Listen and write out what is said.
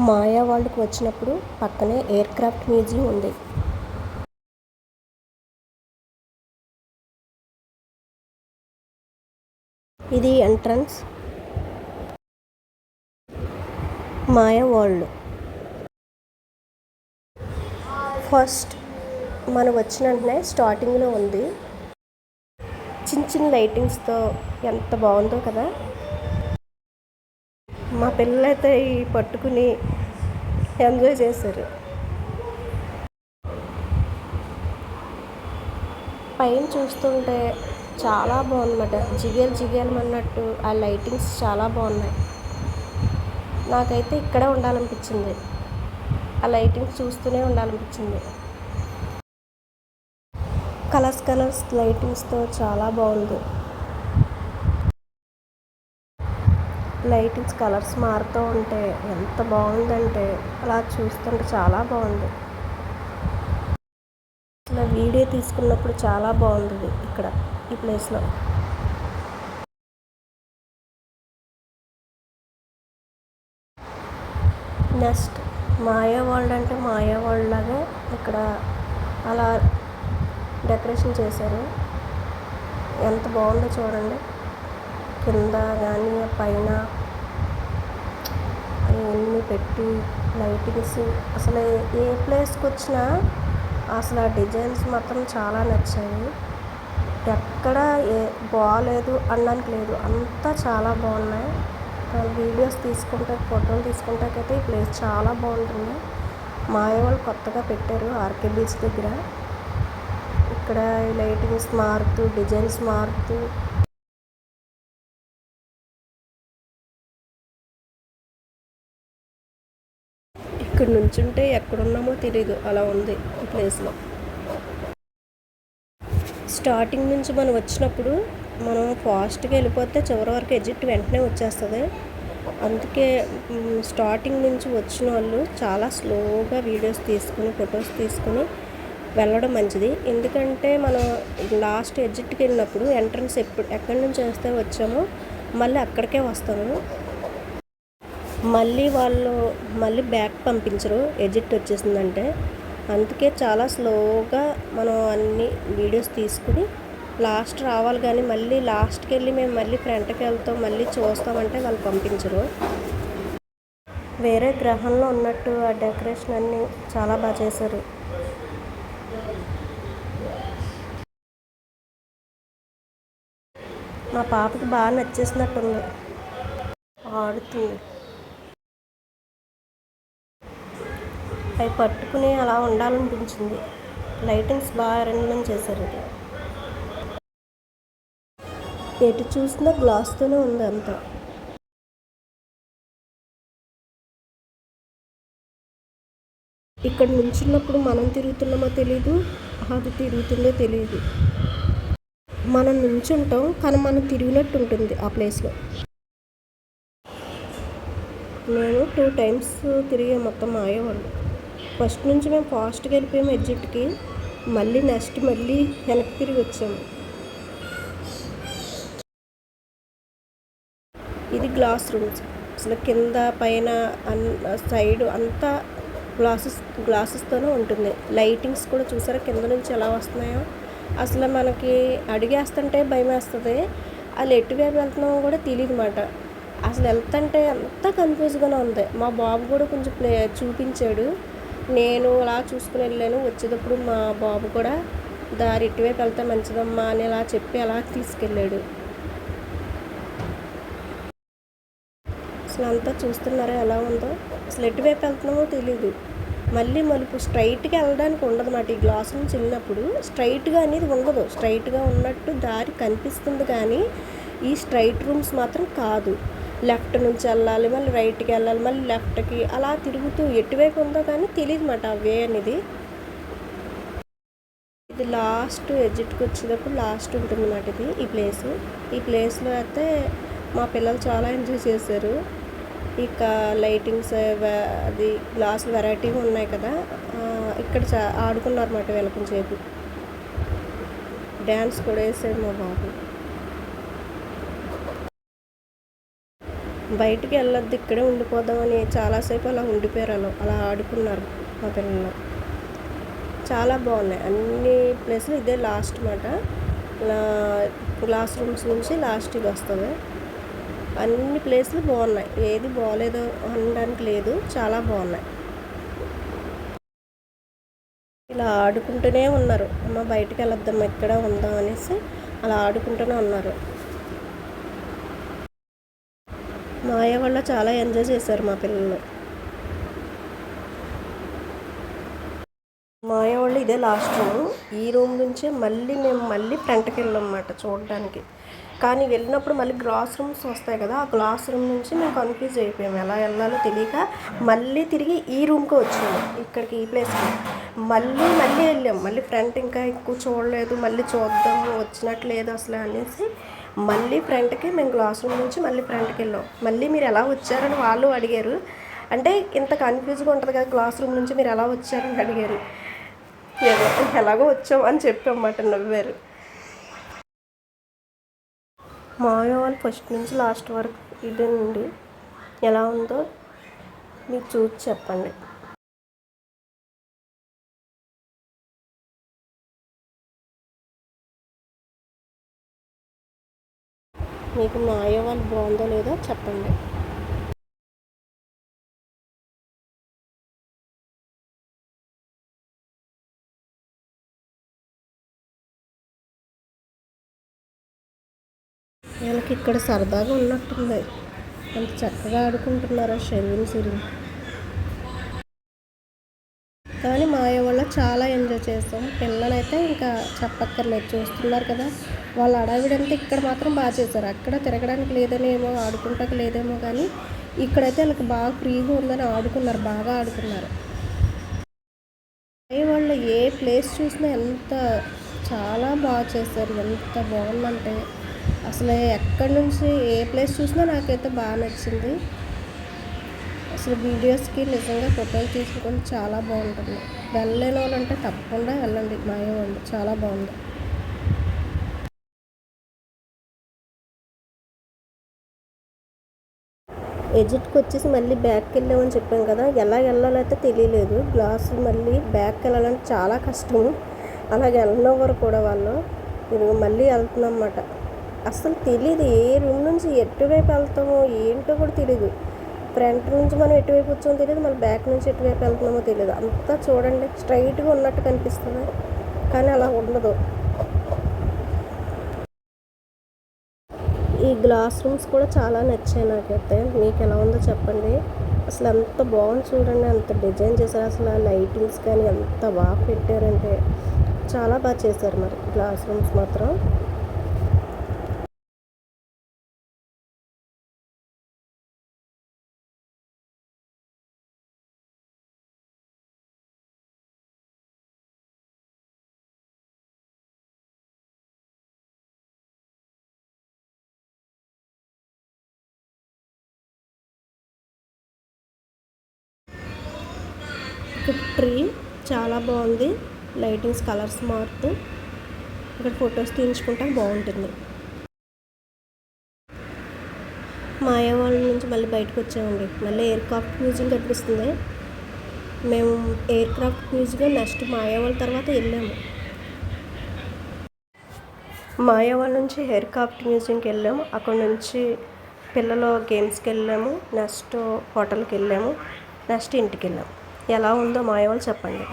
మాయా వరల్డ్కి వచ్చినప్పుడు పక్కనే air craft museum ఉంది. ఇది ఎంట్రన్స్ మాయా వరల్డ్. ఫస్ట్ మనం వచ్చిన వెంటనే స్టార్టింగ్లో ఉంది. చిన్న చిన్న లైటింగ్స్తో ఎంత బాగుందో కదా. మా పిల్లలైతే ఈ పట్టుకుని ఎంజాయ్ చేశారు. పైన చూస్తుంటే చాలా బాగుందన్నమాట. జిగేలు జిగేలు అన్నట్టు ఆ లైటింగ్స్ చాలా బాగున్నాయి. నాకైతే ఇక్కడే ఉండాలనిపించింది. ఆ లైటింగ్స్ చూస్తూనే ఉండాలనిపించింది. కలర్స్ లైటింగ్స్తో చాలా బాగుంది. లైటింగ్స్ కలర్స్ మారుతూ ఉంటే ఎంత బాగుందంటే అలా చూస్తుంటే చాలా బాగుంది. అసలు వీడియో తీసుకున్నప్పుడు చాలా బాగుంది ఇక్కడ ఈ ప్లేస్లో. నెక్స్ట్ మాయా వరల్డ్ అంటే మాయా వరల్డ్ లాగా ఇక్కడ అలా డెకరేషన్ చేశారు. ఎంత బాగుందో చూడండి. కింద కానీ పైన అవన్నీ పెట్టి లైటింగ్స్ అసలు ఏ ప్లేస్కి వచ్చినా అసలు ఆ డిజైన్స్ మాత్రం చాలా నచ్చాయి. ఎక్కడ బాగాలేదు అనడానికి లేదు, అంతా చాలా బాగున్నాయి. వీడియోస్ తీసుకుంటే ఫోటోలు తీసుకుంటాకైతే ఈ ప్లేస్ చాలా బాగుంటుంది. మాయా వాళ్ళు కొత్తగా పెట్టారు ఆర్కే బీచ్ దగ్గర. ఇక్కడ లైటింగ్స్ మారుతూ డిజైన్స్ మారుతూ ఇక్కడ నుంచుంటే ఎక్కడున్నామో తెలీదు, అలా ఉంది ఈ ప్లేస్లో. స్టార్టింగ్ నుంచి మనం వచ్చినప్పుడు మనం ఫాస్ట్గా వెళ్ళిపోతే చివరి వరకు ఎగ్జిట్ వెంటనే వచ్చేస్తుంది. అందుకే స్టార్టింగ్ నుంచి వచ్చిన వాళ్ళు చాలా స్లోగా వీడియోస్ తీసుకుని ఫొటోస్ తీసుకుని వెళ్ళడం మంచిది. ఎందుకంటే మనం లాస్ట్ ఎగ్జిట్కి వెళ్ళినప్పుడు ఎంట్రన్స్ ఎక్కడి నుంచి వస్తే వచ్చామో మళ్ళీ అక్కడికే వస్తాము. మళ్ళీ బ్యాక్ పంపించరు ఎగ్జిట్ వచ్చేసిందంటే. అందుకే చాలా స్లోగా మనం అన్ని వీడియోస్ తీసుకుని లాస్ట్ రావాలి. కానీ మళ్ళీ లాస్ట్కి వెళ్ళి మేము మళ్ళీ ఫ్రంట్కి వెళ్తాం మళ్ళీ చూస్తామంటే వాళ్ళు పంపించరు. వేరే గ్రహంలో ఉన్నట్టు ఆ డెకరేషన్ అన్నీ చాలా బాగా చేశారు. మా పాపకి బాగా నచ్చేసినట్టుంది, ఆడుతుంది. అవి పట్టుకుని అలా ఉండాలనిపించింది. లైటింగ్స్ బాగా అరేంజ్మెంట్ చేశారు. ఎటు చూసినా గ్లాస్తోనే ఉంది అంతా. ఇక్కడ నుంచున్నప్పుడు మనం తిరుగుతున్నామో తెలీదు, అది తిరుగుతుందో తెలియదు. మనం నుంచుంటాం కానీ మనం తిరిగినట్టు ఉంటుంది ఆ ప్లేస్లో. నేను 2 times తిరిగే మొత్తం మాయా వరల్డ్. ఫస్ట్ నుంచి మేము ఫాస్ట్గా వెళ్ళిపోయాము ఎగ్జిట్కి, మళ్ళీ నెక్స్ట్ మళ్ళీ వెనక్కి తిరిగి వచ్చాము. ఇది గ్లాస్ రూమ్స్. అసలు కింద పైన సైడ్ అంతా గ్లాసెస్తోనే ఉంటుంది. లైటింగ్స్ కూడా చూసారా కింద నుంచి ఎలా వస్తున్నాయో. అసలు మనకి అడిగేస్తుంటే భయం వేస్తుంది. వాళ్ళు ఎటువైపు వెళ్తున్నామో కూడా తెలియదు అన్నమాట. అసలు వెళ్తుంటే అంతా కన్ఫ్యూజ్గానే ఉంది. మా బాబు కూడా కొంచెం చూపించాడు. నేను అలా చూసుకుని వెళ్ళాను. వచ్చేటప్పుడు మా బాబు కూడా దారి ఇటువైపు వెళ్తే మంచిదమ్మా అని అలా చెప్పి అలా తీసుకెళ్ళాడు. అసలు అంతా చూస్తున్నారా ఎలా ఉందో. అసలు ఎటువైపు వెళ్తున్నామో తెలీదు. మళ్ళీ మలుపు స్ట్రైట్గా వెళ్ళడానికి ఉండదు అన్నమాట. ఈ గ్లాస్ నుంచి వెళ్ళినప్పుడు స్ట్రైట్గా అనేది ఉండదు. స్ట్రైట్గా ఉన్నట్టు దారి కనిపిస్తుంది కానీ ఈ స్ట్రైట్ రూమ్స్ మాత్రం కాదు. లెఫ్ట్ నుంచి వెళ్ళాలి, మళ్ళీ రైట్కి వెళ్ళాలి, మళ్ళీ లెఫ్ట్కి అలా తిరుగుతూ ఎటువైపు ఉందో కానీ తెలియదు అన్నమాట ఆ వే అనేది. ఇది లాస్ట్ ఎగ్జిట్కి వచ్చేటప్పుడు లాస్ట్ ఉంటుంది అన్నమాట ఇది ఈ ప్లేస్లో అయితే మా పిల్లలు చాలా ఎంజాయ్ చేశారు. ఇక లైటింగ్స్ అది గ్లాసులు వెరైటీగా ఉన్నాయి కదా, ఇక్కడ ఆడుకున్నారు అన్నమాట. వీళ్ళ కొంచెంసేపు డ్యాన్స్ కూడా వేసాడు మా బాబు. బయటికి వెళ్ళొద్దు ఇక్కడే ఉండిపోదామని చాలాసేపు అలా ఉండిపోయారు, అలా ఆడుకున్నారు మా పిల్లలు. చాలా బాగున్నాయి అన్ని ప్లేసులు. ఇదే లాస్ట్ మాట, క్లాస్ రూమ్స్ నుంచి లాస్ట్ ఇది వస్తుంది. అన్ని ప్లేసులు బాగున్నాయి, ఏది బాగోలేదు అనడానికి లేదు, చాలా బాగున్నాయి. ఇలా ఆడుకుంటూనే ఉన్నారు, అమ్మ బయటికి వెళ్ళొద్దాం ఎక్కడ ఉందాం అనేసి అలా ఆడుకుంటూనే ఉన్నారు. మాయ వల్ల చాలా ఎంజాయ్ చేశారు మా పిల్లలు. మాయ వాళ్ళు ఇదే లాస్ట్ రూమ్. ఈ రూమ్ నుంచే మేము ఫ్రంట్కి వెళ్ళాం అన్నమాట చూడడానికి. కానీ వెళ్ళినప్పుడు మళ్ళీ గ్లాస్ రూమ్స్ వస్తాయి కదా, ఆ గ్లాస్ రూమ్ నుంచి మేము కన్ఫ్యూజ్ అయిపోయాము, ఎలా వెళ్ళాలో తెలియక మళ్ళీ తిరిగి ఈ రూమ్కి వచ్చాము, ఇక్కడికి ఈ ప్లేస్కి మళ్ళీ వెళ్ళాము. మళ్ళీ ఫ్రంట్ ఇంకా ఎక్కువ చూడలేదు, మళ్ళీ చూద్దాము వచ్చినట్లేదు అసలు అనేసి మళ్ళీ ఫ్రంట్కి మేము గ్లాస్ రూమ్ నుంచి మళ్ళీ ఫ్రంట్కి వెళ్ళాం. మళ్ళీ మీరు ఎలా వచ్చారని వాళ్ళు అడిగారు. అంటే ఇంత కన్ఫ్యూజ్గా ఉంటుంది కదా, గ్లాస్ రూమ్ నుంచి మీరు ఎలా వచ్చారని అడిగారు. ఎలాగో వచ్చాం అని చెప్పామన్నమాట, నవ్వారు. మాయ వాళ్ళు ఫస్ట్ నుంచి లాస్ట్ వరకు ఇదేనండి, ఎలా ఉందో మీరు చూసి చెప్పండి. మీకు మాయ వాళ్ళు బాగుందో లేదో చెప్పండి. వీళ్ళకి ఇక్కడ సరదాగా ఉన్నట్టుంది, అంత చక్కగా ఆడుకుంటున్నారా షెల్విన్సిరి. కానీ మాయ వల్ల చాలా ఎంజాయ్ చేస్తాం. పిల్లలైతే ఇంకా చెప్పక్కర్లేదు, చూస్తున్నారు కదా వాళ్ళ అడవిడంతా. ఇక్కడ మాత్రం బాగా చేశారు, అక్కడ తిరగడానికి లేదనేమో ఆడుకుంటాక లేదేమో, కానీ ఇక్కడైతే వాళ్ళకి బాగా ఫ్రీగా ఉందని ఆడుకున్నారు, బాగా ఆడుకున్నారు. మాయ వాళ్ళు ఏ ప్లేస్ చూసినా చాలా బాగా చేశారు, ఎంత బాగుందంటే అసలు ఎక్కడి నుంచి ఏ ప్లేస్ చూసినా నాకైతే బాగా నచ్చింది. అసలు వీడియోస్కి నిజంగా ఫోటోలు తీసుకొని చాలా బాగుంటుంది. వెళ్ళలేని వాళ్ళు అంటే తప్పకుండా వెళ్ళండి, మాయ వాళ్ళు చాలా బాగుంది. ఎజిట్కి వచ్చేసి మళ్ళీ బ్యాక్కి వెళ్ళామని చెప్పాం కదా, ఎలా వెళ్ళాలైతే తెలియలేదు. గ్లాసు మళ్ళీ బ్యాక్కి వెళ్ళాలంటే చాలా కష్టం, అలాగే వెళ్ళినవారు కూడా వాళ్ళు. ఇది మళ్ళీ వెళ్తున్నాం అన్నమాట. అసలు తెలియదు ఏ రూమ్ నుంచి ఎటువైపు వెళ్తామో ఏంటో కూడా తెలియదు. ఫ్రంట్ నుంచి మనం ఎటువైపు వచ్చామో తెలియదు, మళ్ళీ బ్యాక్ నుంచి ఎటువైపు వెళ్తున్నామో తెలియదు. అంతా చూడండి స్ట్రైట్గా ఉన్నట్టు కనిపిస్తుంది, కానీ అలా ఉండదు. ఈ గ్లాస్ రూమ్స్ కూడా చాలా నచ్చాయి నాకైతే. మీకు ఎలా ఉందో చెప్పండి. అసలు అంత బాగుంది చూడండి, అంత డిజైన్ చేశారు. అసలు ఆ లైటింగ్స్ కానీ ఎంత బాగా పెట్టారంటే చాలా బాగా చేశారు. మరి గ్లాస్ రూమ్స్ మాత్రం ట్రీ చాలా బాగుంది, లైటింగ్స్ కలర్స్ మారుతూ ఇక్కడ ఫొటోస్ తీయించుకుంటా బాగుంటుంది. మాయ వాళ్ళ నుంచి మళ్ళీ బయటకు వచ్చామండి. మళ్ళీ ఎయిర్ క్రాఫ్ట్ మ్యూజియం కనిపిస్తుంది. మేము ఎయిర్ క్రాఫ్ట్ మ్యూజియం నెక్స్ట్ మాయ వాళ్ళ తర్వాత వెళ్ళాము. మాయ వాళ్ళ నుంచి ఎయిర్ క్రాఫ్ట్ మ్యూజియంకి వెళ్ళాము, అక్కడ నుంచి పిల్లలు గేమ్స్కి వెళ్ళాము, నెక్స్ట్ హోటల్కి వెళ్ళాము, నెక్స్ట్ ఇంటికి వెళ్ళాము. ఎలా ఉందో మాయ వాళ్ళు చెప్పండి.